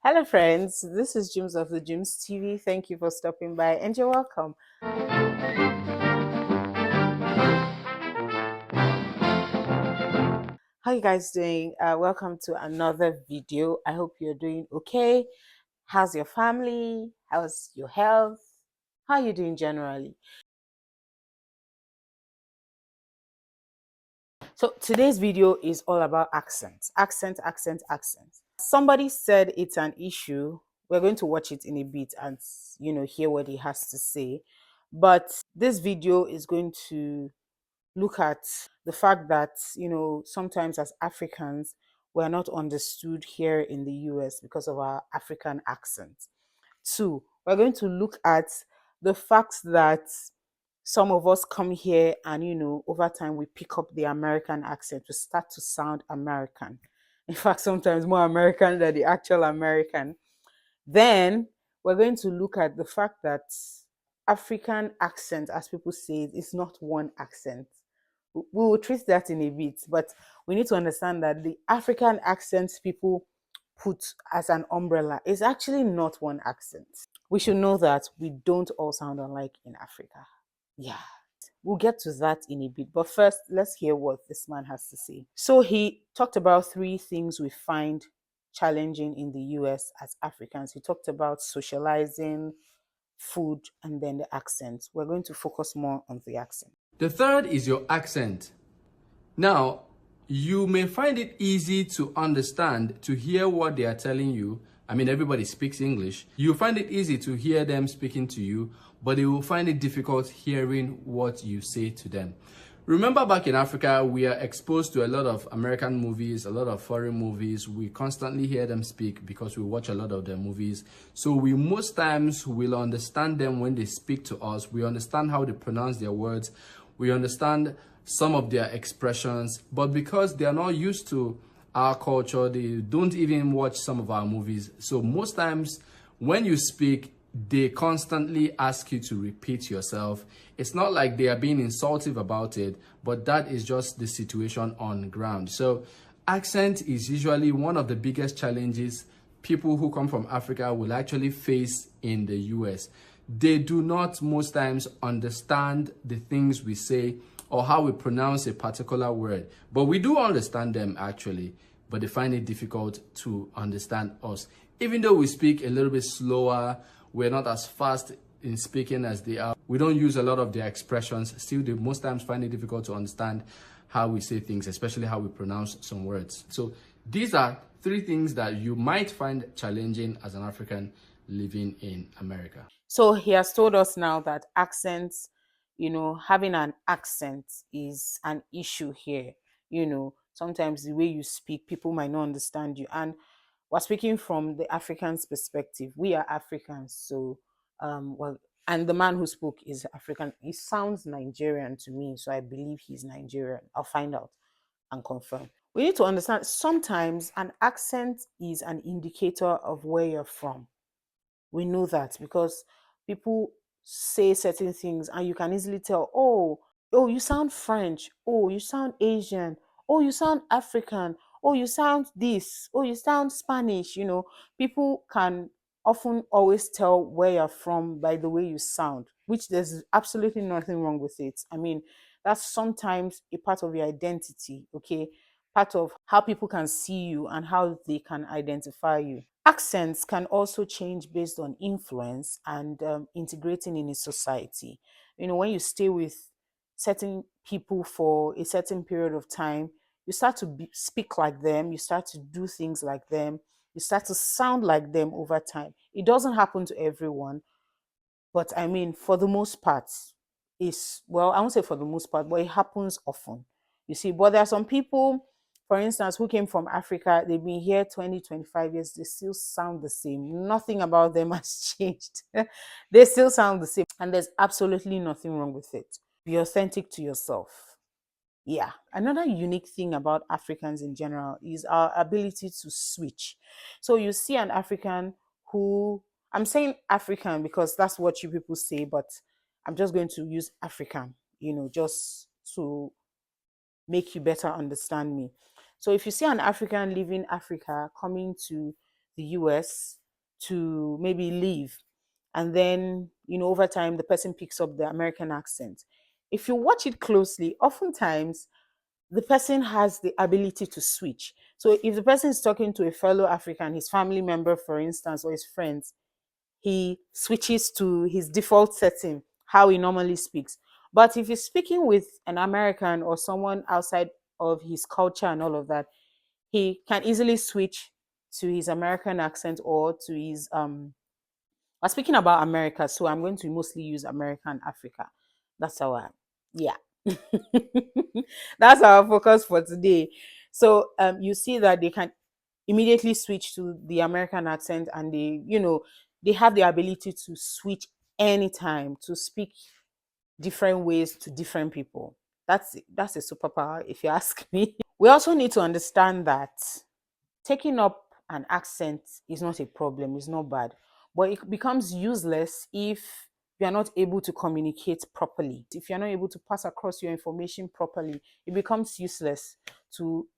Hello, friends. This is Jims of the Jims TV. Thank you for stopping by and you're welcome. How you guys doing? Welcome to another video. I hope you're doing okay. How's your family? How's your health? How are you doing generally? So today's video is all about accents. Accent. Somebody said it's an issue. We're going to watch it in a bit and hear what he has to say. But this video is going to look at the fact that sometimes as Africans we're not understood here in the US because of our African accent. Two, we're going to look at the fact that some of us come here and over time we pick up the American accent. We start to sound American. In fact, sometimes more American than the actual American. Then we're going to look at the fact that African accent, as people say, is not one accent. We will treat that in a bit, but we need to understand that the African accents people put as an umbrella is actually not one accent. We should know that we don't all sound alike in Africa. Yeah. We'll get to that in a bit. But first, let's hear what this man has to say. So he talked about three things we find challenging in the US as Africans. He talked about socializing, food, and then the accent. We're going to focus more on the accent. The third is your accent. Now, you may find it easy to understand, to hear what they are telling you. I mean, everybody speaks English. You find it easy to hear them speaking to you, but they will find it difficult hearing what you say to them. Remember, back in Africa, we are exposed to a lot of American movies, a lot of foreign movies. We constantly hear them speak because we watch a lot of their movies. So we most times will understand them when they speak to us. We understand how they pronounce their words. We understand some of their expressions, but because they are not used to our culture, they don't even watch some of our movies. So most times when you speak, they constantly ask you to repeat yourself. It's not like they are being insultive about it, but that is just the situation on ground. So accent is usually one of the biggest challenges people who come from Africa will actually face in the US. They do not most times understand the things we say or how we pronounce a particular word, but we do understand them actually, but they find it difficult to understand us. Even though we speak a little bit slower, we're not as fast in speaking as they are. We don't use a lot of their expressions. Still, they most times find it difficult to understand how we say things, especially how we pronounce some words. So these are three things that you might find challenging as an African living in America. So he has told us now that accents, having an accent is an issue here. Sometimes the way you speak, people might not understand you. And we're speaking from the African's perspective. We are Africans, so and the man who spoke is African. He sounds Nigerian to me, so I believe he's Nigerian. I'll find out and confirm. We need to understand sometimes an accent is an indicator of where you're from. We know that because people say certain things and you can easily tell, oh, you sound French, oh, you sound Asian, oh, you sound African, oh, you sound this, oh, you sound Spanish. People can often always tell where you're from by the way you sound, which there's absolutely nothing wrong with it. I mean, that's sometimes a part of your identity, okay? Part of how people can see you and how they can identify you. Accents can also change based on influence and integrating in a society. When you stay with certain people for a certain period of time, you start to speak like them, you start to do things like them, you start to sound like them over time. It doesn't happen to everyone, but I mean, for the most part, I won't say for the most part, but it happens often. You see, but there are some people, for instance, who came from Africa, they've been here 20, 25 years, they still sound the same. Nothing about them has changed. They still sound the same, and there's absolutely nothing wrong with it. Be authentic to yourself. Yeah. Another unique thing about Africans in general is our ability to switch. So you see an African who, I'm saying African because that's what you people say, but I'm just going to use African, just to make you better understand me. So if you see an African leaving Africa coming to the US to maybe leave, and then over time the person picks up the American accent. If you watch it closely, oftentimes the person has the ability to switch. So if the person is talking to a fellow African, his family member, for instance, or his friends, he switches to his default setting, how he normally speaks. But if he's speaking with an American or someone outside of his culture and all of that, he can easily switch to his American accent or to his we're speaking about America, so I'm going to mostly use America and Africa. That's our yeah. That's our focus for today. So you see that they can immediately switch to the American accent, and they have the ability to switch anytime to speak different ways to different people. That's a superpower, if you ask me. We also need to understand that taking up an accent is not a problem, it's not bad, but it becomes useless if you are not able to communicate properly. If you're not able to pass across your information properly, it becomes useless to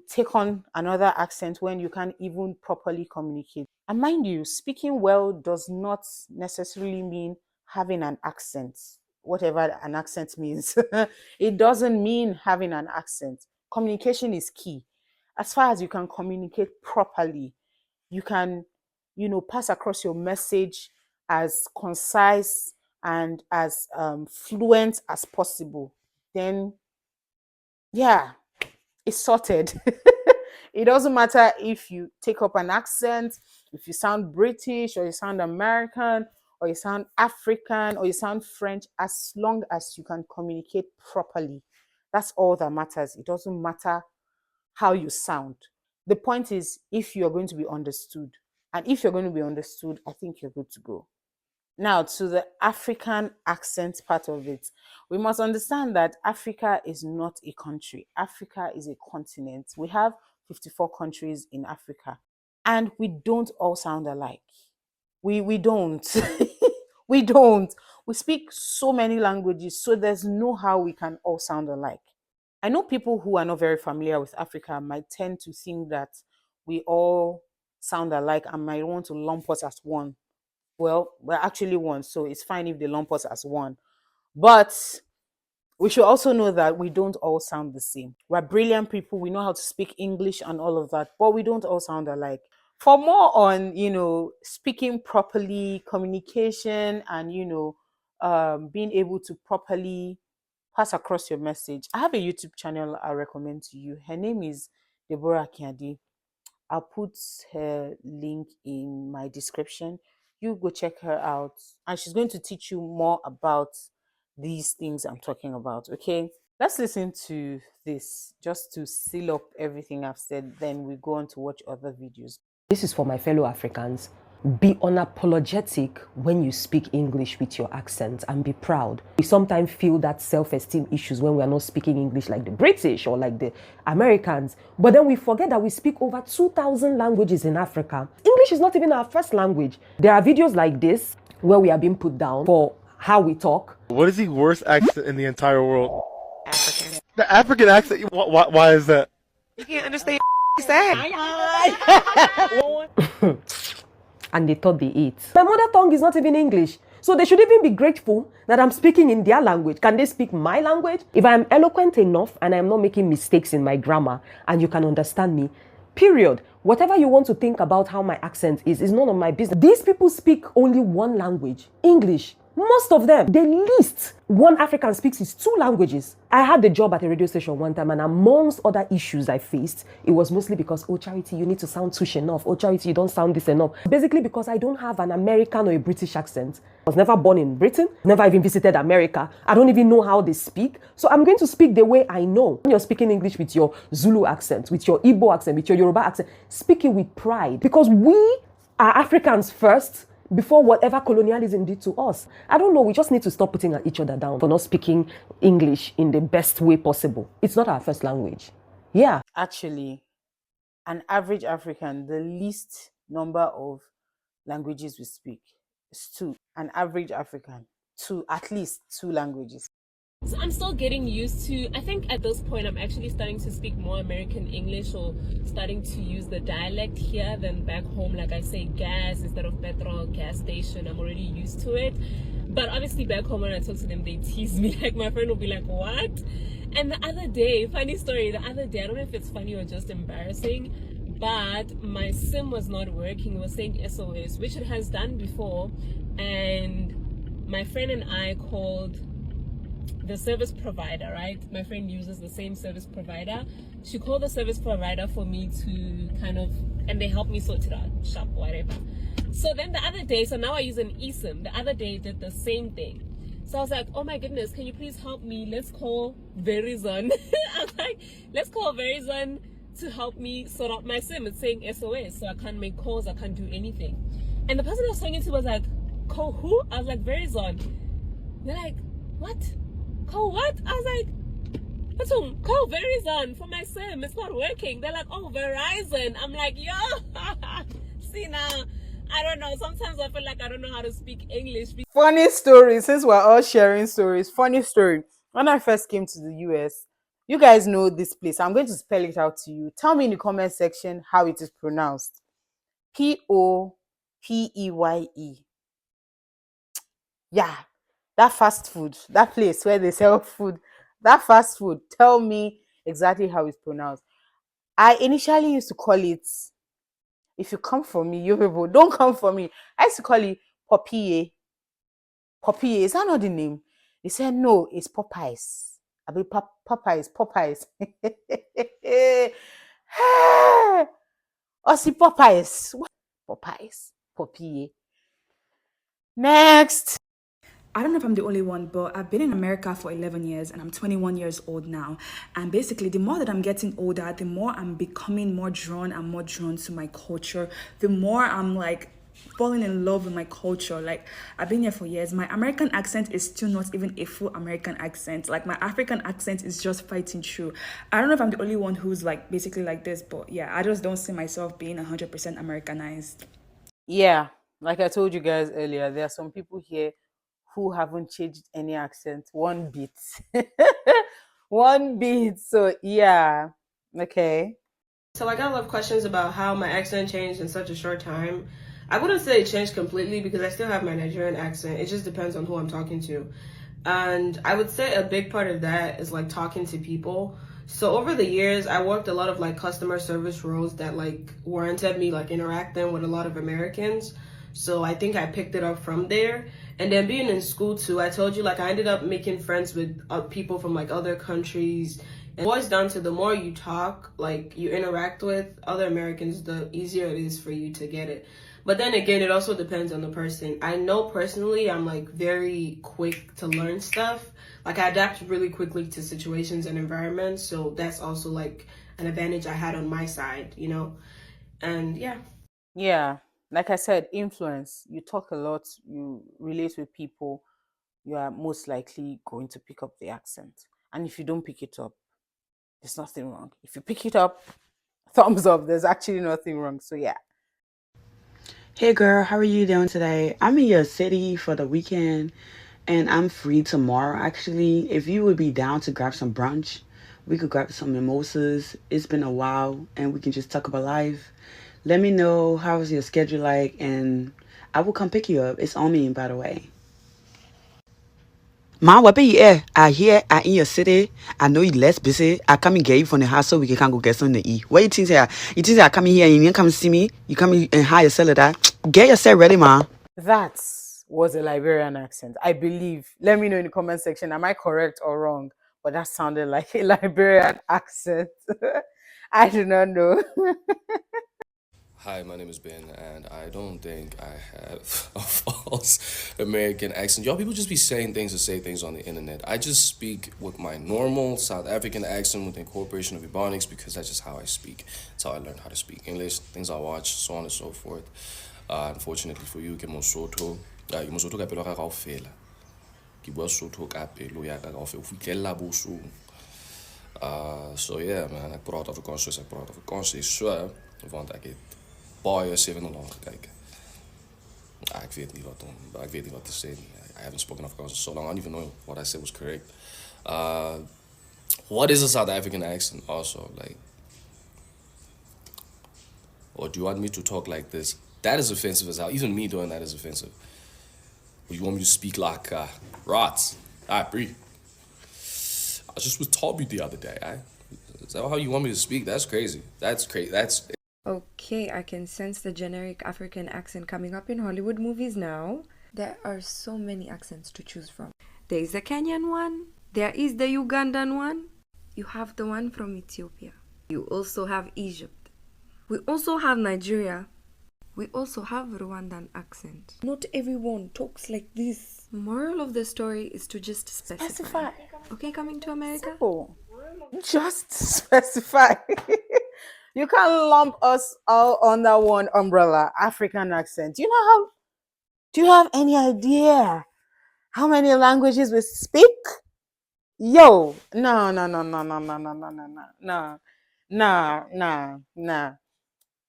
take on another accent when you can't even properly communicate. And mind you, speaking well does not necessarily mean having an accent, whatever an accent means. It doesn't mean having an accent. Communication is key. As far as you can communicate properly, you can, pass across your message as concise and as fluent as possible, then yeah, it's sorted. It doesn't matter if you take up an accent, if you sound British or you sound American or you sound African or you sound French, as long as you can communicate properly. That's all that matters. It doesn't matter how you sound. The point is, if you're going to be understood, and if you're going to be understood, I think you're good to go. Now, to the African accent part of it, we must understand that Africa is not a country. Africa is a continent. We have 54 countries in Africa, and we don't all sound alike. We don't. We don't. We speak so many languages, so there's no how we can all sound alike. I know people who are not very familiar with Africa might tend to think that we all sound alike and might want to lump us as one. Well, we're actually one, so it's fine if they lump us as one. But we should also know that we don't all sound the same. We're brilliant people. We know how to speak English and all of that, but we don't all sound alike. For more on, speaking properly, communication, and, being able to properly pass across your message, I have a YouTube channel I recommend to you. Her name is Deborah Kiadi. I'll put her link in my description. You go check her out, and she's going to teach you more about these things I'm talking about. Okay, let's listen to this just to seal up everything I've said. Then we go on to watch other videos. This is for my fellow Africans. Be unapologetic when you speak English with your accent and be proud. We sometimes feel that self-esteem issues when we are not speaking English like the British or like the Americans. But then we forget that we speak over 2,000 languages in Africa. English is not even our first language. There are videos like this where we are being put down for how we talk. What is the worst accent in the entire world? African. The African accent? Why is that? You can't understand saying. And they thought they ate. My mother tongue is not even English. So they should even be grateful that I'm speaking in their language. Can they speak my language? If I'm eloquent enough and I'm not making mistakes in my grammar and you can understand me, period. Whatever you want to think about how my accent is none of my business. These people speak only one language, English. Most of them, the least one African speaks is 2 languages. I had the job at a radio station one time, and amongst other issues I faced, it was mostly because, oh, Charity, you need to sound tush enough. Oh, Charity, you don't sound this enough. Basically because I don't have an American or a British accent. I was never born in Britain, never even visited America. I don't even know how they speak. So I'm going to speak the way I know. When you're speaking English with your Zulu accent, with your Igbo accent, with your Yoruba accent, speak it with pride. Because we are Africans first, before whatever colonialism did to us. I don't know, we just need to stop putting each other down for not speaking English in the best way possible. It's not our first language. Yeah. Actually, an average African, the least number of languages we speak is 2. An average African, at least 2 languages. So I'm still getting used to, I think at this point I'm actually starting to speak more American English, or starting to use the dialect here than back home. Like I say gas instead of petrol, gas station. I'm already used to it. But obviously back home when I talk to them, they tease me. Like my friend will be like, what? And the other day, funny story, I don't know if it's funny or just embarrassing, but my SIM was not working. It was saying SOS, which it has done before. And my friend and I called the service provider, right? My friend uses the same service provider. She called the service provider for me to kind of, and they helped me sort it out, shop, whatever. So then the other day, so now I use an eSIM. The other day did the same thing. So I was like, oh my goodness, can you please help me? Let's call Verizon. I was like, let's call Verizon to help me sort out my SIM. It's saying SOS, so I can't make calls, I can't do anything. And the person I was talking to was like, call who? I was like, Verizon. They're like, what? Call what? I was like, what's wrong? Call Verizon for my SIM. It's not working. They're like, oh, Verizon. I'm like, yo, see now, I don't know. Sometimes I feel like I don't know how to speak English. Funny story, since we're all sharing stories. Funny story. When I first came to the US, you guys know this place. I'm going to spell it out to you. Tell me in the comment section how it is pronounced. Popeye. Yeah, that fast food, that place where they sell food, that fast food. Tell me exactly how it's pronounced. I initially used to call it, if you come for me, you people, don't come for me. I used to call it Popeye. Popeye, is that not the name? They said, no, it's Popeyes. I mean, Popeyes, Popeyes. Oh, see, Popeyes. What? Popeyes, Popeye. Next. I don't know if I'm the only one, but I've been in America for 11 years and I'm 21 years old now. And basically, the more that I'm getting older, the more I'm becoming more drawn and more drawn to my culture. The more I'm like falling in love with my culture. Like, I've been here for years. My American accent is still not even a full American accent. Like, my African accent is just fighting through. I don't know if I'm the only one who's like basically like this, but yeah, I just don't see myself being 100% Americanized. Yeah, like I told you guys earlier, there are some people here who haven't changed any accent one bit. One bit. So, yeah. Okay. So I got a lot of questions about how my accent changed in such a short time. I wouldn't say it changed completely because I still have my Nigerian accent. It just depends on who I'm talking to. And I would say a big part of that is like talking to people. So over the years, I worked a lot of like customer service roles that like warranted me like interacting with a lot of Americans. So I think I picked it up from there. And then being in school too, I told you like I ended up making friends with people from like other countries. And it boils down to the more you talk, like you interact with other Americans, the easier it is for you to get it. But then again, it also depends on the person. I know personally, I'm like very quick to learn stuff. Like I adapt really quickly to situations and environments. So that's also like an advantage I had on my side, you know? And yeah. Yeah. Like I said, influence. You talk a lot, you relate with people, you are most likely going to pick up the accent. And if you don't pick it up, there's nothing wrong. If you pick it up, thumbs up. There's actually nothing wrong. So, yeah. Hey girl, how are you doing today? I'm in your city for the weekend and I'm free tomorrow actually. If you would be down to grab some brunch, we could grab some mimosas. It's been a while and we can just talk about life. Let me know how's your schedule like and I will come pick you up. It's on me, by the way. Ma, what be here? I hear I in your city. I know you less busy. I come and get you from the house so we can go get something to eat. What you think here? You think I come here and you didn't come see me? You come and hire yourself that? Get yourself ready, ma. That was a Liberian accent, I believe. Let me know in the comment section. Am I correct or wrong? But that sounded like a Liberian accent. I do not know. Hi, my name is Ben, and I don't think I have a false American accent. Y'all people just be saying things to say things on the internet. I just speak with my normal South African accent with the incorporation of Ebonics because that's just how I speak. That's how I learned how to speak English, things I watch, so on and so forth. Unfortunately for you, ke Mosotho. Ke Mosotho ka pelo ya ka kaofela. Ke bua Sotho ka pelo ya ka kaofela. O fitlhella bosong. So yeah man, ek praat Afrikaans soos ek praat Afrikaans is so, want ek het baie 7 lang gekeken. Ik weet niet wat te say. I haven't spoken Afrikaans so long. I don't even know what I said was correct. What is a South African accent also? Like, or do you want me to talk like this? That is offensive as hell. Even me doing that is offensive. Or you want me to speak like rots? Bree. I just was Tommy the other day. Is that how you want me to speak? That's crazy. That's crazy. That's Okay, I can sense the generic African accent coming up in Hollywood movies now. There are so many accents to choose from. There is the Kenyan one, there is the Ugandan one, you have the one from Ethiopia. You also have Egypt. We also have Nigeria. We also have Rwandan accent. Not everyone talks like this. Moral of the story is to just specify. Okay, coming to America? Simple. Just specify. You can't lump us all under one umbrella. African accent. Do you have any idea how many languages we speak? Yo, no, no, no, no, no, no, no, no, no, no, no, no, no, no,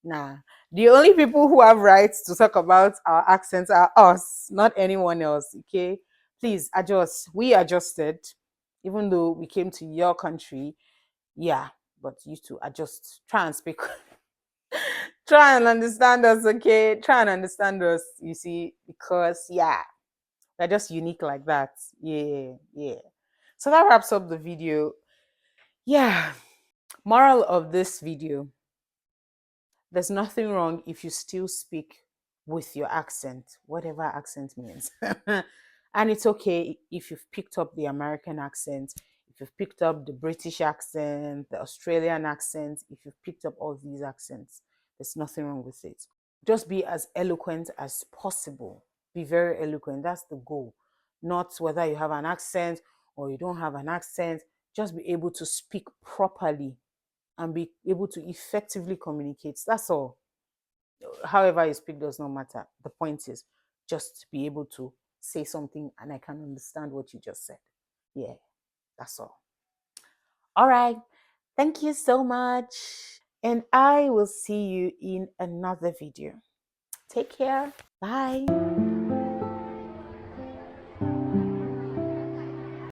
no. The only people who have rights to talk about our accents are us, not anyone else. Okay, please adjust. We adjusted, even though we came to your country. Yeah, but you to adjust. Try and speak. Try and understand us, okay? Try and understand us. You see, because yeah, they're just unique like that. Yeah, yeah. So that wraps up the video. Yeah. Moral of this video: there's nothing wrong if you still speak with your accent, whatever accent means. And it's okay if you've picked up the American accent, if you've picked up the British accent, the Australian accent, if you've picked up all these accents, there's nothing wrong with it. Just be as eloquent as possible. Be very eloquent. That's the goal. Not whether you have an accent or you don't have an accent. Just be able to speak properly and be able to effectively communicate. That's all. However you speak does not matter. The point is just be able to say something and I can understand what you just said. Yeah, that's all. All right. Thank you so much. And I will see you in another video. Take care. Bye.